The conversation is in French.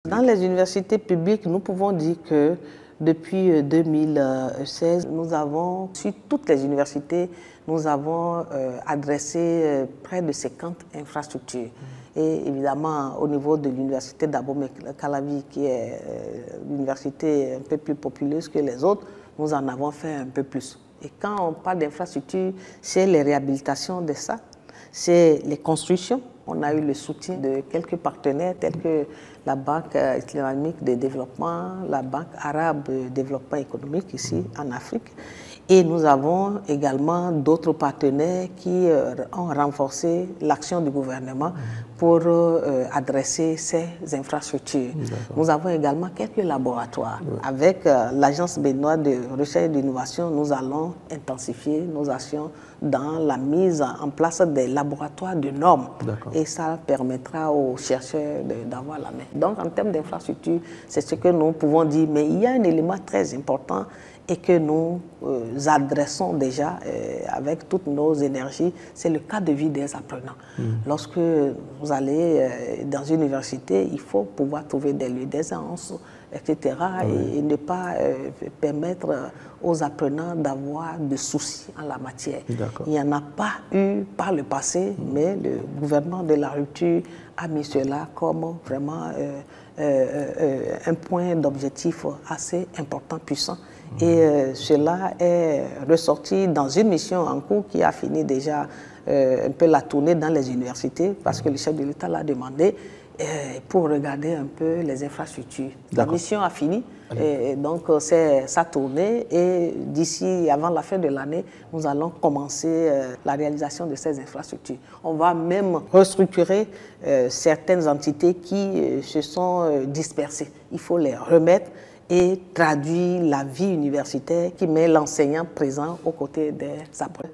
Dans les universités publiques, nous pouvons dire que depuis 2016, nous avons, sur toutes les universités, nous avons adressé près de 50 infrastructures. Et évidemment, au niveau de l'université d'Abomey-Calavi, qui est l'université un peu plus populeuse que les autres, nous en avons fait un peu plus. Et quand on parle d'infrastructures, c'est les réhabilitations de ça, c'est les constructions. On a eu le soutien de quelques partenaires tels que la Banque islamique de développement, la Banque arabe de développement économique ici en Afrique. Et nous avons également d'autres partenaires qui ont renforcé l'action du gouvernement pour adresser ces infrastructures. Nous avons également quelques laboratoires. Avec l'Agence béninoise de recherche et d'innovation, nous allons intensifier nos actions dans la mise en place des laboratoires de normes. Et ça permettra aux chercheurs d'avoir la main. Donc, en termes d'infrastructure, c'est ce que nous pouvons dire. Mais il y a un élément très important et que nous adressons déjà avec toutes nos énergies, c'est le cadre de vie des apprenants. Lorsque vous allez dans une université, il faut pouvoir trouver des lieux d'aisance, etc. Et ne pas permettre aux apprenants d'avoir de soucis en la matière. Il n'y en a pas eu par le passé, mais le gouvernement de la rupture a mis cela comme vraiment un point d'objectif assez important, puissant. Et cela est ressorti dans une mission en cours qui a fini déjà un peu la tournée dans les universités, parce que le chef de l'État l'a demandé pour regarder un peu les infrastructures. La mission a fini, et donc c'est sa tournée, et d'ici, avant la fin de l'année, nous allons commencer la réalisation de ces infrastructures. On va même restructurer certaines entités qui se sont dispersées. Il faut les remettre et traduire la vie universitaire qui met l'enseignant présent aux côtés des apprenants.